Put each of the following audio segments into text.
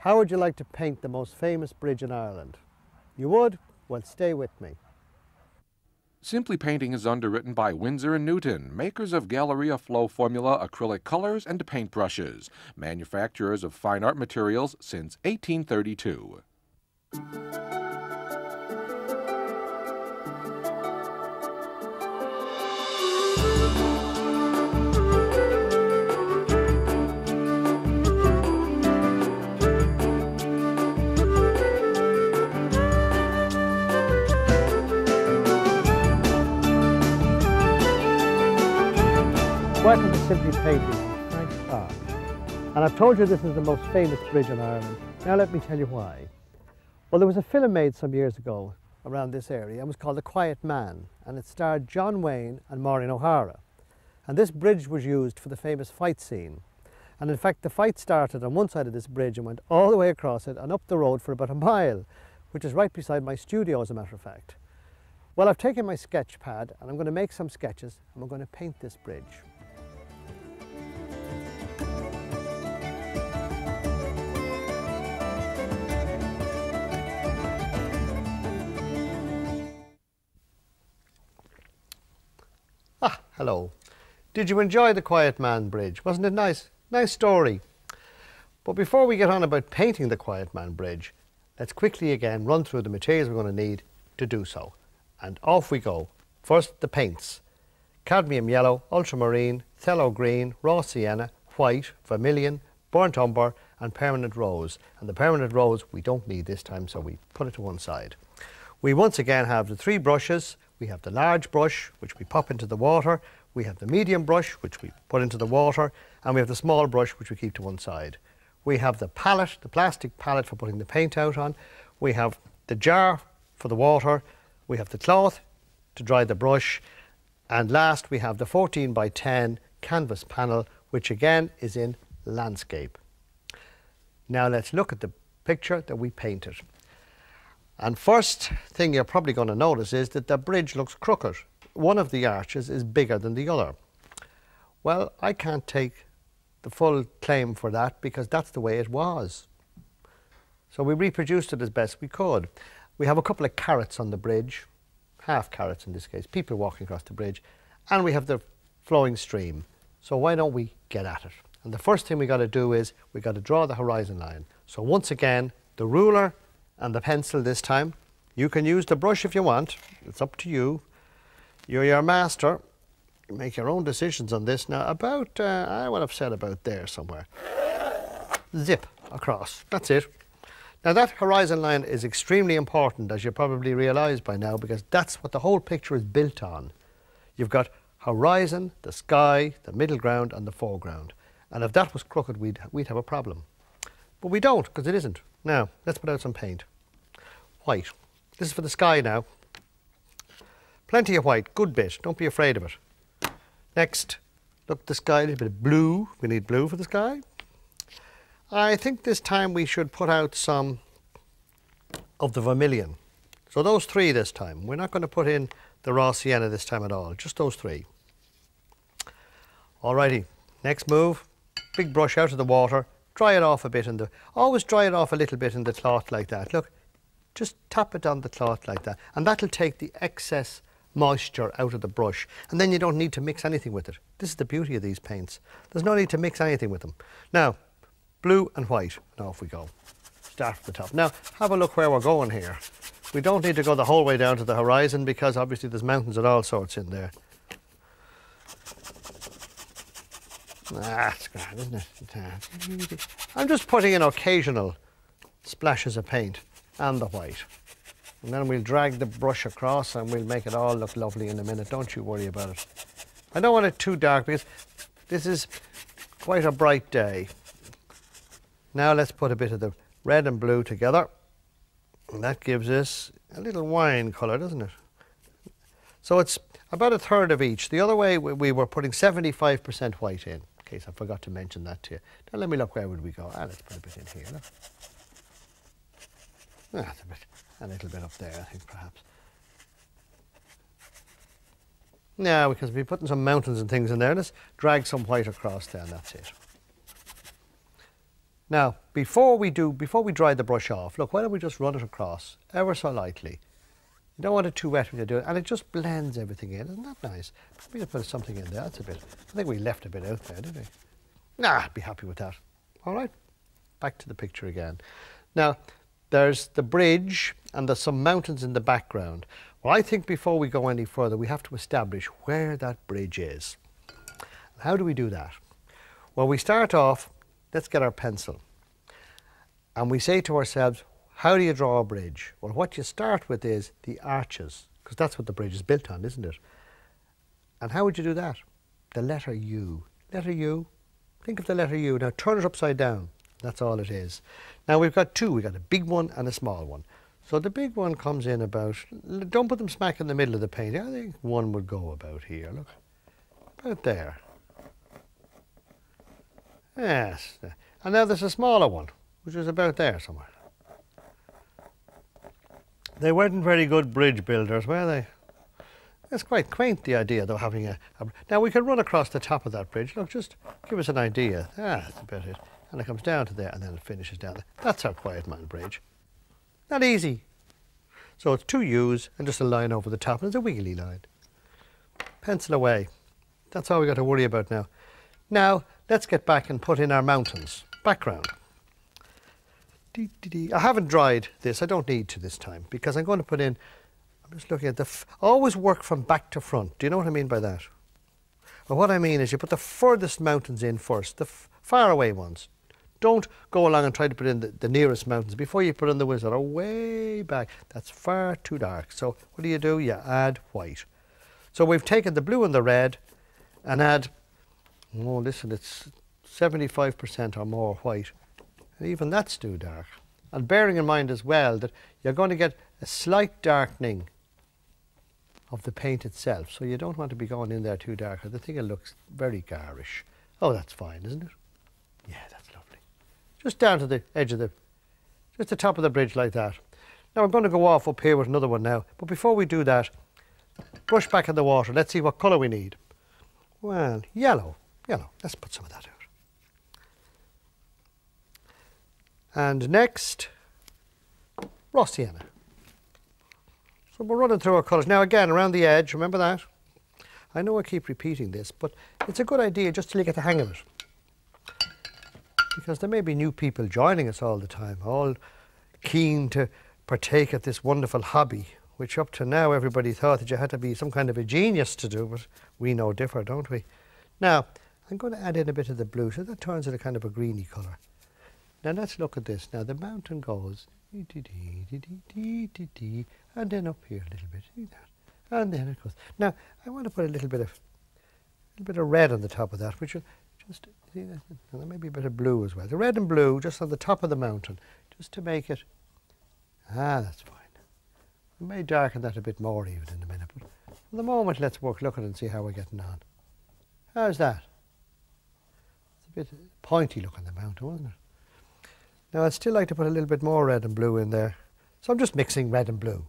How would you like to paint the most famous bridge in Ireland? You would? Well, stay with me. Simply Painting is underwritten by Winsor & Newton, makers of Galleria Flow Formula acrylic colors and paintbrushes, manufacturers of fine art materials since 1832. Welcome to Simply Painting, Frank Clarke. And I've told you this is the most famous bridge in Ireland. Now let me tell you why. Well, there was a film made some years ago around this area. It was called The Quiet Man, and it starred John Wayne and Maureen O'Hara. And this bridge was used for the famous fight scene. And in fact, the fight started on one side of this bridge and went all the way across it and up the road for about a mile, which is right beside my studio, as a matter of fact. Well, I've taken my sketch pad and I'm going to make some sketches and we're going to paint this bridge. Hello. Did you enjoy the Quiet Man Bridge? Wasn't it nice? Nice story. But before we get on about painting the Quiet Man Bridge, let's quickly again run through the materials we're going to need to do so. And off we go. First, the paints. Cadmium yellow, ultramarine, phthalo green, raw sienna, white, vermilion, burnt umber and permanent rose. And the permanent rose we don't need this time, so we put it to one side. We once again have the three brushes. We have the large brush, which we pop into the water. We have the medium brush, which we put into the water. And we have the small brush, which we keep to one side. We have the palette, the plastic palette for putting the paint out on. We have the jar for the water. We have the cloth to dry the brush. And last, we have the 14 by 10 canvas panel, which again is in landscape. Now let's look at the picture that we painted. And first thing you're probably going to notice is that the bridge looks crooked. One of the arches is bigger than the other. Well, I can't take the full claim for that because that's the way it was. So we reproduced it as best we could. We have a couple of carrots on the bridge, half carrots in this case, people walking across the bridge, and we have the flowing stream. So why don't we get at it? And the first thing we got to do is we got to draw the horizon line. So once again, the ruler and the pencil this time. You can use the brush if you want. It's up to you. You're your master. You make your own decisions on this. Now about, I would have said about there somewhere. Zip across. That's it. Now that horizon line is extremely important, as you probably realise by now, because that's what the whole picture is built on. You've got horizon, the sky, the middle ground and the foreground. And if that was crooked, we'd have a problem. But we don't, because it isn't. Now, let's put out some paint. White. This is for the sky now. Plenty of white, good bit. Don't be afraid of it. Next, look at the sky, a little bit of blue. We need blue for the sky. I think this time we should put out some of the vermilion. So those three this time. We're not going to put in the raw sienna this time at all, just those three. Alrighty, next move. Big brush out of the water. Dry it off a bit always dry it off a little bit in the cloth like that. Look, just tap it on the cloth like that. And that'll take the excess moisture out of the brush. And then you don't need to mix anything with it. This is the beauty of these paints. There's no need to mix anything with them. Now, blue and white. And off we go. Start from the top. Now, have a look where we're going here. We don't need to go the whole way down to the horizon because obviously there's mountains and all sorts in there. That's grand, isn't it? I'm just putting in occasional splashes of paint and the white. And then we'll drag the brush across and we'll make it all look lovely in a minute. Don't you worry about it. I don't want it too dark because this is quite a bright day. Now let's put a bit of the red and blue together. And that gives us a little wine colour, doesn't it? So it's about a third of each. The other way we were putting 75% white in case I forgot to mention that to you. Now let me look, where would we go? Let's put a bit in here. Look. A little bit up there, I think, perhaps. Yeah, because we'll be putting some mountains and things in there. Let's drag some white across there, and that's it. Now, before we dry the brush off, look, why don't we just run it across ever so lightly? You don't want it too wet when you do it, and it just blends everything in. Isn't that nice? Maybe put something in there. That's a bit. I think we left a bit out there, didn't we? Nah, I'd be happy with that. All right, back to the picture again. Now, there's the bridge, and there's some mountains in the background. Well, I think before we go any further, we have to establish where that bridge is. How do we do that? Well, we start off, let's get our pencil. And we say to ourselves, how do you draw a bridge? Well, what you start with is the arches, because that's what the bridge is built on, isn't it? And how would you do that? The letter U. Letter U. Think of the letter U. Now turn it upside down. That's all it is. Now we've got two. We've got a big one and a small one. So the big one comes in about, don't put them smack in the middle of the painting. I think one would go about here. Look, about there. Yes. And now there's a smaller one, which is about there somewhere. They weren't very good bridge builders, were they? It's quite quaint, the idea, though, having a... Now, we could run across the top of that bridge. Look, just give us an idea. That's about it. And it comes down to there, and then it finishes down there. That's our Quiet Man Bridge. Not easy. So it's two U's and just a line over the top, and it's a wiggly line. Pencil away. That's all we got to worry about now. Now, let's get back and put in our mountains. Background. I haven't dried this. I don't need to this time, because I'm going to put in, I'm just looking at always work from back to front. Do you know what I mean by that? Well, what I mean is you put the furthest mountains in first, the far away ones. Don't go along and try to put in the nearest mountains before you put in the ones that are way back. That's far too dark. So what do? You add white. So we've taken the blue and the red and add, oh listen, it's 75% or more white. And even that's too dark. And bearing in mind as well that you're going to get a slight darkening of the paint itself. So you don't want to be going in there too dark. I think it looks very garish. Oh, that's fine, isn't it? Yeah, that's lovely. Just down to the edge of just the top of the bridge like that. Now I'm going to go off up here with another one now. But before we do that, brush back in the water. Let's see what colour we need. Well, yellow. Yellow. Let's put some of that out. And next, raw sienna. So we're running through our colours. Now again, around the edge, remember that? I know I keep repeating this, but it's a good idea just till you get the hang of it. Because there may be new people joining us all the time, all keen to partake of this wonderful hobby, which up to now everybody thought that you had to be some kind of a genius to do, but we know different, don't we? Now, I'm going to add in a bit of the blue, so that turns it a kind of a greeny colour. Now let's look at this. Now the mountain goes, and then up here a little bit, and then it goes. Now I want to put a little bit of red on the top of that, which will just, see that? And there may be a bit of blue as well. The red and blue just on the top of the mountain, just to make it. That's fine. We may darken that a bit more even in a minute, but for the moment let's look at it and see how we're getting on. How's that? It's a bit pointy look on the mountain, wasn't it? Now I'd still like to put a little bit more red and blue in there. So I'm just mixing red and blue.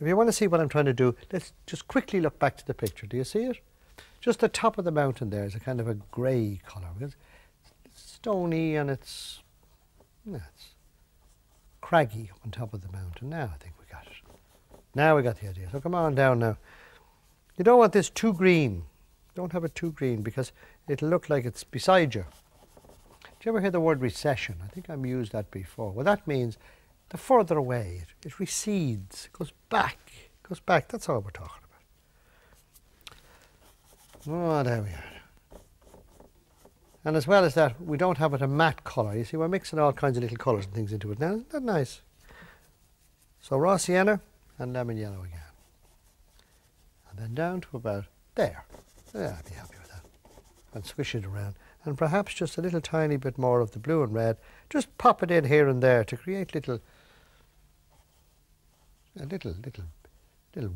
If you want to see what I'm trying to do, let's just quickly look back to the picture. Do you see it? Just the top of the mountain there is a kind of a grey colour. It's stony and it's craggy up on top of the mountain. Now I think we got it. Now we got the idea. So come on down now. You don't want this too green. Don't have it too green because it'll look like it's beside you. Do you ever hear the word recession? I think I've used that before. Well, that means the further away, it recedes, it goes back. That's all we're talking about. Oh, there we are. And as well as that, we don't have it a matte colour. You see, we're mixing all kinds of little colours and things into it. Now, isn't that nice? So raw sienna and lemon yellow again. And then down to about there. Yeah, I'd be happy with that. And swish it around. And perhaps just a little tiny bit more of the blue and red. Just pop it in here and there to create little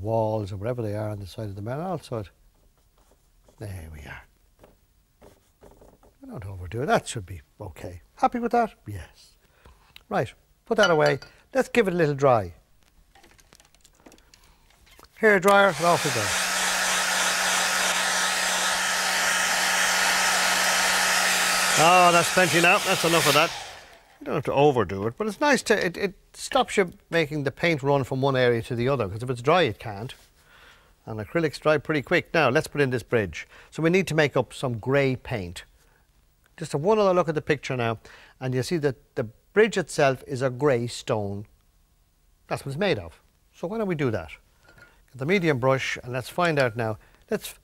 walls or whatever they are on the side of the mountain. Also, there we are. I don't overdo it. That should be okay. Happy with that? Yes. Right, put that away. Let's give it a little dry. Hair dryer, and off we go. Oh, that's plenty now. That's enough of that. You don't have to overdo it, but it's nice to, it stops you making the paint run from one area to the other, because if it's dry, it can't. And acrylics dry pretty quick. Now, let's put in this bridge. So we need to make up some grey paint. Just one other look at the picture now, and you see that the bridge itself is a grey stone. That's what it's made of. So why don't we do that? Get the medium brush, and let's find out now. Let's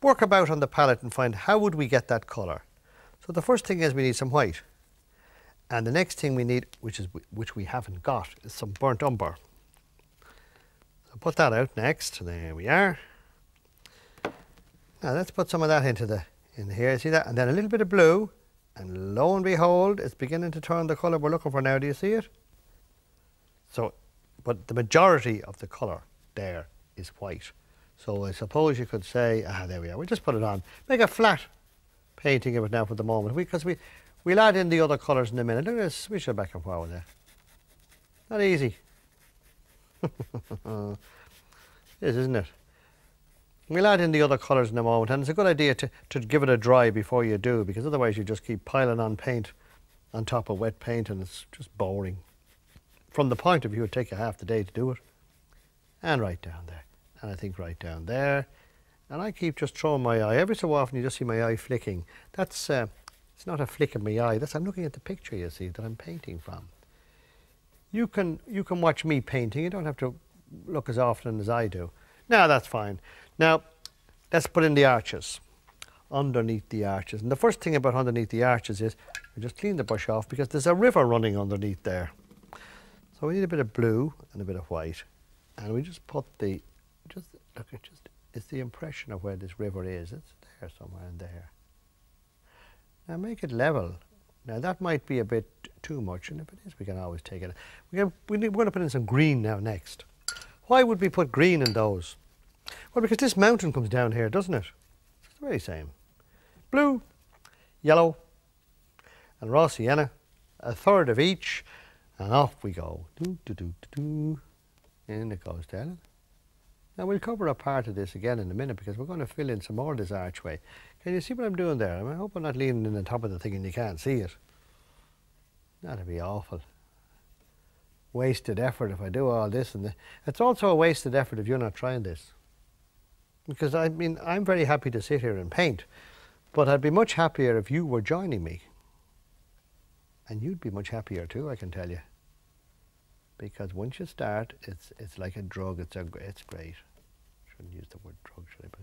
work about on the palette and find how would we get that colour. So the first thing is we need some white. And the next thing we need, which we haven't got, is some burnt umber. So put that out next. There we are. Now let's put some of that in here. See that? And then a little bit of blue. And lo and behold, it's beginning to turn the colour we're looking for now. Do you see it? So, but the majority of the colour there is white. So I suppose you could say, there we are. We'll just put it on. Make a flat painting of it now for the moment. Because we'll add in the other colours in a minute. Look at this. Switch it back and forward there. Not easy. It is, isn't it? We'll add in the other colours in a moment, and it's a good idea to give it a dry before you do, because otherwise you just keep piling on paint on top of wet paint, and it's just boring. From the point of view, it'd take you half the day to do it. And right down there. And I think right down there. And I keep just throwing my eye. Every so often you just see my eye flicking. That's, it's not a flick of my eye. That's, I'm looking at the picture, you see, that I'm painting from. You can watch me painting. You don't have to look as often as I do. Now that's fine. Now, let's put in the arches, underneath the arches. And the first thing about underneath the arches is, we just clean the brush off because there's a river running underneath there. So we need a bit of blue and a bit of white. And we just put the, it's the impression of where this river is. It's there somewhere in there. Now make it level. Now that might be a bit too much, and if it is, we can always take it. We're going to put in some green now next. Why would we put green in those? Well, because this mountain comes down here, doesn't it? It's the very same. Blue, yellow, and raw sienna, a third of each, and off we go. In it goes down. Now we'll cover a part of this again in a minute because we're going to fill in some more of this archway. Can you see what I'm doing there? I hope I'm not leaning in on top of the thing and you can't see it. That'd be awful. Wasted effort if I do all this. And it's also a wasted effort if you're not trying this. Because I mean, I'm very happy to sit here and paint, but I'd be much happier if you were joining me. And you'd be much happier too, I can tell you. Because once you start, it's like a drug. It's great. Shouldn't use the word drug, should I? But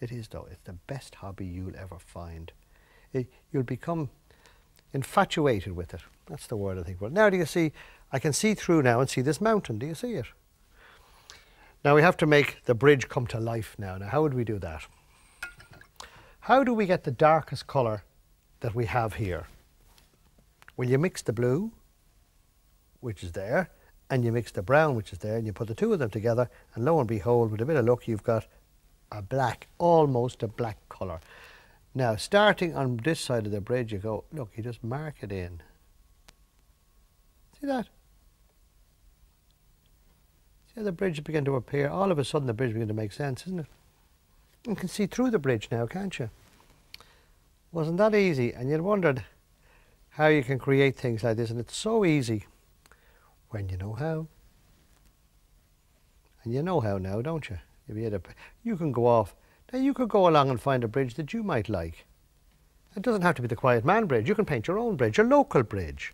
it is though. It's the best hobby you'll ever find. You'll become infatuated with it. That's the word I think. Well, now do you see? I can see through now and see this mountain. Do you see it? Now we have to make the bridge come to life now. Now how would we do that? How do we get the darkest colour that we have here? Well, you mix the blue, which is there, and you mix the brown, which is there, and you put the two of them together, and lo and behold, with a bit of luck, you've got a black, almost a black colour. Now, starting on this side of the bridge, you go, look, you just mark it in. See that? See how the bridge began to appear? All of a sudden, the bridge began to make sense, isn't it? You can see through the bridge now, can't you? Wasn't that easy? And you'd wondered how you can create things like this, and it's so easy when you know how. And you know how now, don't you? If you had you can go off. Now you could go along and find a bridge that you might like. It doesn't have to be the Quiet Man Bridge. You can paint your own bridge, your local bridge.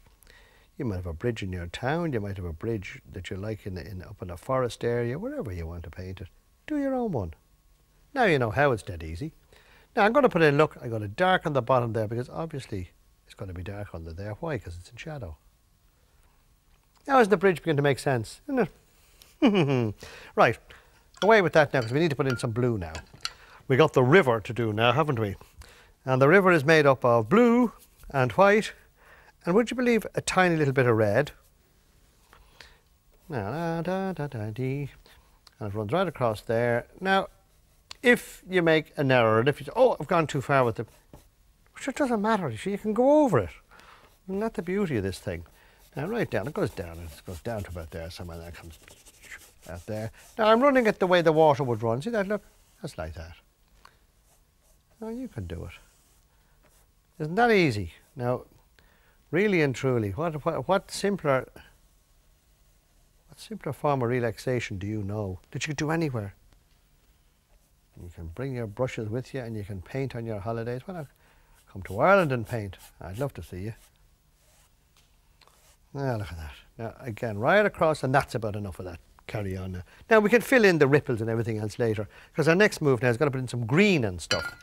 You might have a bridge in your town. You might have a bridge that you like up in a forest area, wherever you want to paint it. Do your own one. Now you know how. It's dead easy. Now I'm going to put in, look, I'm going to darken the bottom there because obviously it's going to be dark under there. Why? Because it's in shadow. Now as the bridge begin to make sense, isn't it? Right, away with that now because we need to put in some blue now. We got the river to do now, haven't we? And the river is made up of blue and white, and would you believe a tiny little bit of red? And it runs right across there. Now, if you make an error, and if you say, oh, I've gone too far with it, which it doesn't matter, you can go over it. Isn't that the beauty of this thing? Now, right down, it goes down to about there somewhere, and that comes out there. Now, I'm running it the way the water would run. See that, look? That's like that. Now, you can do it. Isn't that easy? Now, really and truly, what simpler form of relaxation do you know that you could do anywhere? You can bring your brushes with you and you can paint on your holidays. Why not come to Ireland and paint? I'd love to see you. Now look at that. Now again, right across, and that's about enough of that. Carry on now. Now we can fill in the ripples and everything else later, because our next move now is going to put in some green and stuff.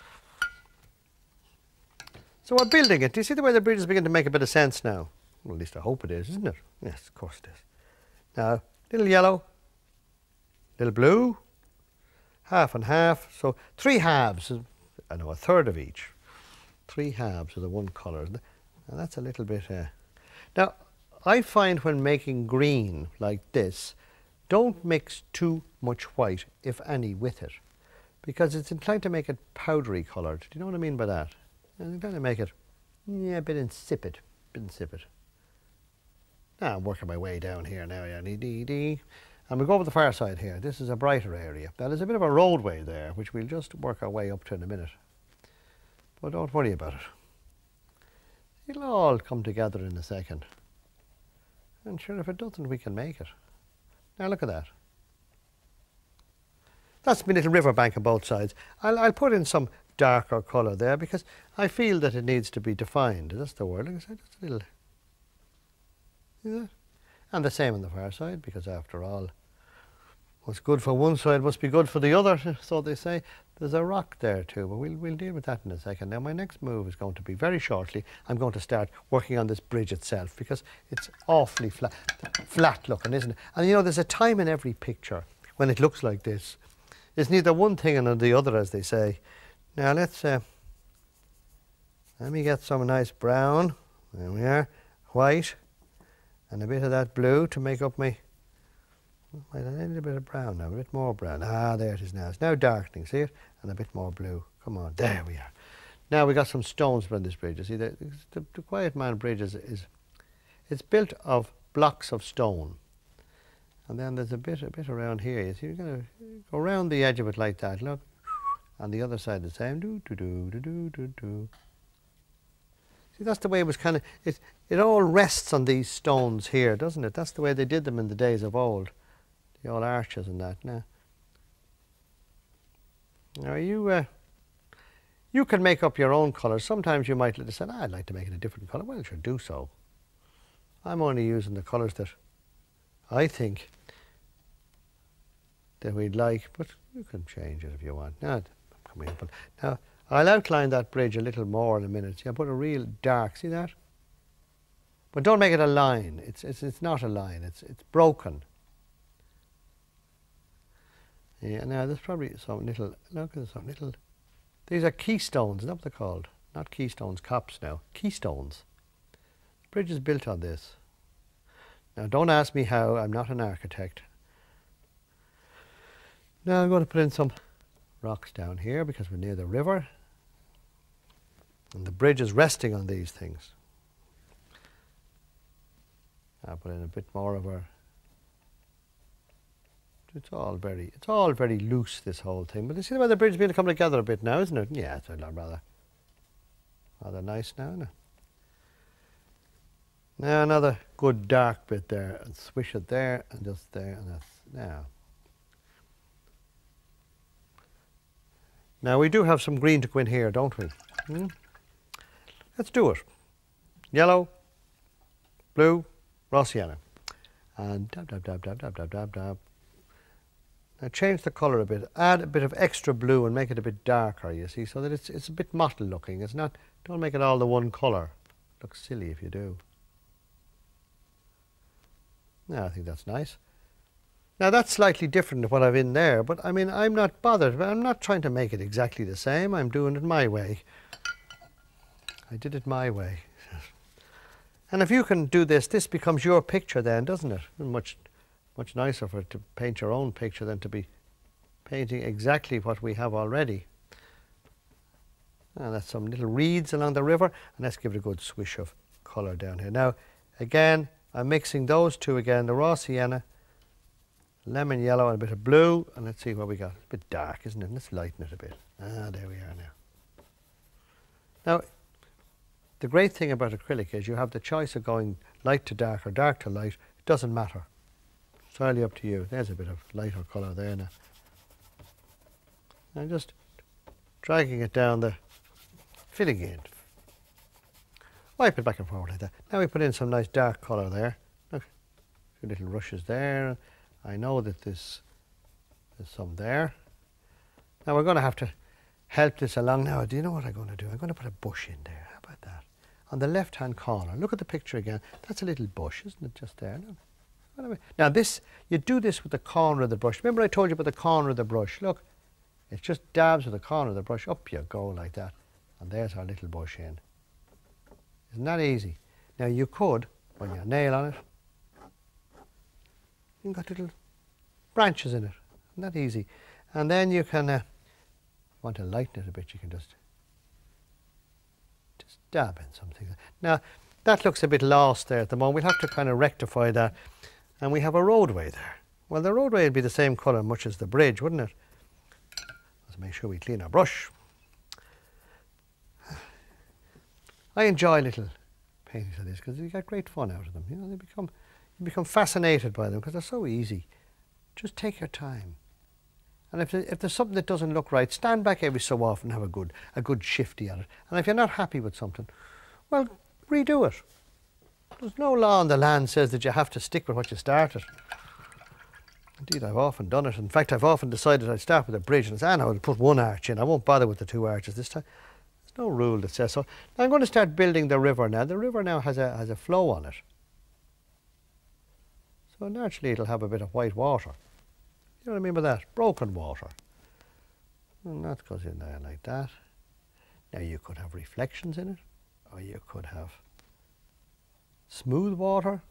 So we're building it. Do you see the way the bridge is beginning to make a bit of sense now? Well, at least I hope it is, isn't it? Yes, of course it is. Now, little yellow, little blue, half and half. So 3 halves, I know, a third of each. 3 halves of the one colour. And that's a little bit... Now, I find when making green like this, don't mix too much white, if any, with it, because it's inclined to make it powdery coloured. Do you know what I mean by that? It's inclined to make it, yeah, a bit insipid. Now I'm working my way down here now, yeah, dee. And we go over the far side here. This is a brighter area. Now there's a bit of a roadway there, which we'll just work our way up to in a minute. But don't worry about it. It'll all come together in a second. And sure, if it doesn't, we can make it. Now look at that. That's my little river bank on both sides. I'll put in some darker colour there because I feel that it needs to be defined. That's the word. Like I said, just a little. See that? And the same on the far side, because after all, what's good for one side must be good for the other, so they say. There's a rock there too, but we'll deal with that in a second. Now my next move is going to be very shortly. I'm going to start working on this bridge itself because it's awfully flat looking, isn't it? And you know, there's a time in every picture when it looks like this. It's neither one thing nor the other, as they say. Now let's let me get some nice brown. There we are, white, and a bit of that blue to make up my. I need a bit of brown now, a bit more brown. Ah, there it is now. It's now darkening, see it? And a bit more blue. Come on, there we are. Now we got some stones around this bridge. You see, the Quiet Man Bridge it's built of blocks of stone. And then there's a bit around here. You see, you're going to go around the edge of it like that. Look, on the other side the same. See, that's the way it was kind of. It all rests on these stones here, doesn't it? That's the way they did them in the days of old. The old arches and that. Now you can make up your own colours. Sometimes you might say, I'd like to make it a different colour. Well, sure, do so. I'm only using the colours that I think that we'd like, but you can change it if you want. Now, I'm coming up. Now, I'll outline that bridge a little more in a minute. See, I'll put a real dark, see that? But don't make it a line. It's not a line. It's broken. Yeah, now there's probably some little, look, there's some little, these are keystones, is that what they're called? Not keystones, cops now, keystones. The bridge is built on this. Now don't ask me how, I'm not an architect. Now I'm going to put in some rocks down here because we're near the river. And the bridge is resting on these things. I'll put in a bit more of our. It's all very loose, this whole thing. But you see the way the bridge is beginning to come together a bit now, isn't it? Yeah, it's a lot rather nice now, isn't it? Now another good dark bit there, and swish it there, and just there, and that's now. Now we do have some green to go in here, don't we? Let's do it. Yellow, blue, raw sienna, and dab. Now change the colour a bit. Add a bit of extra blue and make it a bit darker, you see, so that it's a bit mottled looking. It's not. Don't make it all the one colour. Looks silly if you do. Now I think that's nice. Now that's slightly different to what I've in there, but I mean I'm not bothered. I'm not trying to make it exactly the same. I'm doing it my way. I did it my way. And if you can do this, this becomes your picture then, doesn't it? Much nicer for it to paint your own picture than to be painting exactly what we have already. And that's some little reeds along the river, and let's give it a good swish of colour down here. Now, again, I'm mixing those two again, the raw sienna, lemon yellow and a bit of blue, and let's see what we got. It's a bit dark, isn't it? Let's lighten it a bit. Ah, there we are now. Now, the great thing about acrylic is you have the choice of going light to dark or dark to light. It doesn't matter. It's entirely up to you. There's a bit of lighter colour there now. I'm just dragging it down the filling in. Wipe it back and forward like that. Now we put in some nice dark colour there. Look, a few little rushes there. I know that there's some there. Now we're going to have to help this along now. Do you know what I'm going to do? I'm going to put a bush in there. How about that? On the left-hand corner. Look at the picture again. That's a little bush, isn't it, just there? Look. Now this, you do this with the corner of the brush. Remember I told you about the corner of the brush? Look, it just dabs with the corner of the brush. Up you go like that. And there's our little bush in. Isn't that easy? Now you could, when you nail on it, you've got little branches in it. Isn't that easy? And then you can, want to lighten it a bit, you can just dab in something. Now that looks a bit lost there at the moment. We'll have to kind of rectify that. And we have a roadway there. Well, the roadway would be the same colour much as the bridge, wouldn't it? Let's make sure we clean our brush. I enjoy little paintings like this because you get great fun out of them. You know, you become fascinated by them because they're so easy. Just take your time. And if there's something that doesn't look right, stand back every so often and have a good shifty at it. And if you're not happy with something, well, redo it. There's no law in the land says that you have to stick with what you started. Indeed, I've often done it. In fact, I've often decided I'd start with a bridge and say, no, I'll put one arch in. I won't bother with the two arches this time. There's no rule that says so. Now I'm going to start building the river now. The river now has a flow on it. So naturally it'll have a bit of white water. You know what I mean by that? Broken water. And that goes in there like that. Now you could have reflections in it, or you could have smooth water.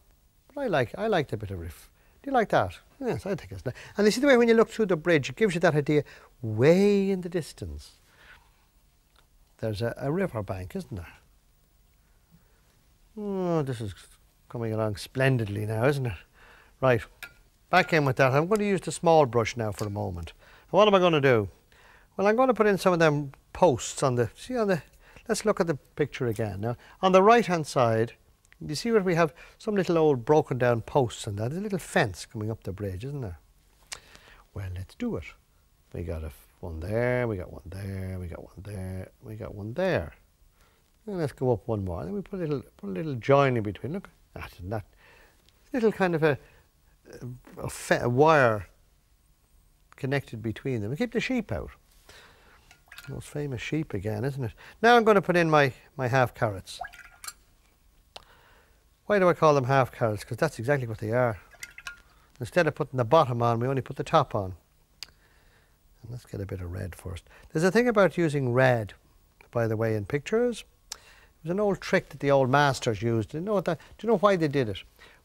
But I like the bit of ref. Do you like that? Yes, I think it's nice. And you see the way when you look through the bridge, it gives you that idea way in the distance. There's a river bank, isn't there? Oh, this is coming along splendidly now, isn't it? Right, back in with that. I'm going to use the small brush now for a moment. And what am I going to do? Well, I'm going to put in some of them posts on the, let's look at the picture again. Now, on the right-hand side, you see where we have some little old broken down posts and that. There's a little fence coming up the bridge, isn't there? Well, let's do it. We got one there, we got one there, we got one there, we got one there. And let's go up one more. Then we put a little join in between. Look, that little kind of a wire connected between them. We keep the sheep out. Those famous sheep again, isn't it? Now I'm going to put in my half carrots. Why do I call them half carrots? Because that's exactly what they are. Instead of putting the bottom on, we only put the top on. And let's get a bit of red first. There's a thing about using red, by the way, in pictures. It was an old trick that the old masters used. Do you know why they did it?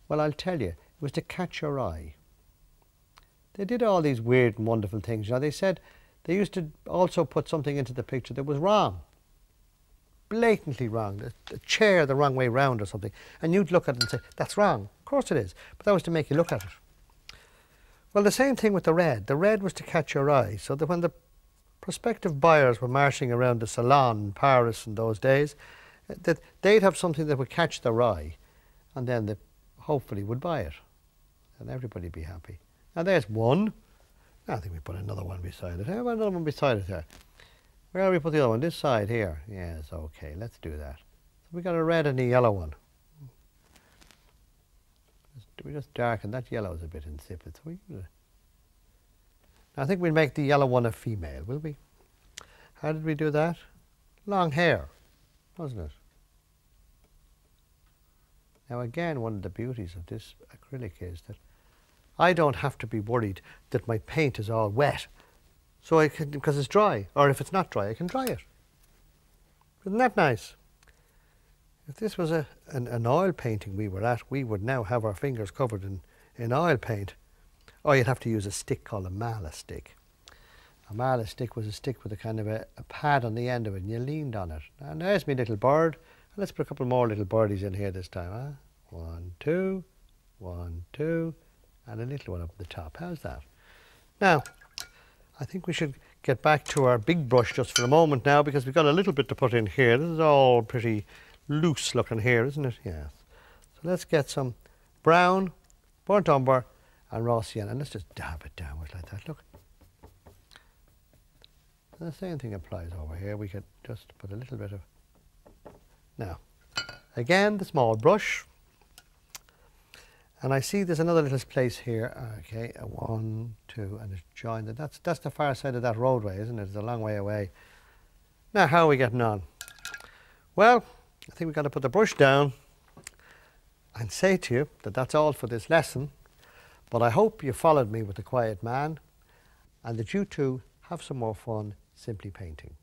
Well, I'll tell you. It was to catch your eye. They did all these weird and wonderful things. You know, they said they used to also put something into the picture that was wrong. Blatantly wrong. The chair the wrong way round or something. And you'd look at it and say, that's wrong. Of course it is. But that was to make you look at it. Well, the same thing with the red. The red was to catch your eye. So that when the prospective buyers were marching around the salon in Paris in those days, that they'd have something that would catch their eye. And then they hopefully would buy it. And everybody be happy. Now there's one. I think we put another one beside it. How about another one beside it there? Where do we put the other one? This side here. Yes, okay, let's do that. So we got a red and a yellow one. We just darken that yellow is a bit insipid. So I think we'll make the yellow one a female, will we? How did we do that? Long hair, wasn't it? Now again, one of the beauties of this acrylic is that I don't have to be worried that my paint is all wet. So I can, because it's dry, or if it's not dry, I can dry it. Isn't that nice? If this was an oil painting we were at, we would now have our fingers covered in oil paint. Or you'd have to use a stick called a mala stick. A mala stick was a stick with a kind of a pad on the end of it, and you leaned on it. And there's my little bird. And let's put a couple more little birdies in here this time. Huh? 1, 2, 1, 2, and a little one up at the top. How's that? Now, I think we should get back to our big brush just for a moment now, because we've got a little bit to put in here. This is all pretty loose looking here, isn't it? Yes. So let's get some brown, burnt umber and raw sienna, and let's just dab it downwards like that, look. And the same thing applies over here. We could just put a little bit of... Now, again, the small brush. And I see there's another little place here. Okay, a 1, 2, and it's joined. That's the far side of that roadway, isn't it? It's a long way away. Now, how are we getting on? Well, I think we've got to put the brush down and say to you that that's all for this lesson. But I hope you followed me with the Quiet Man and that you too have some more fun simply painting.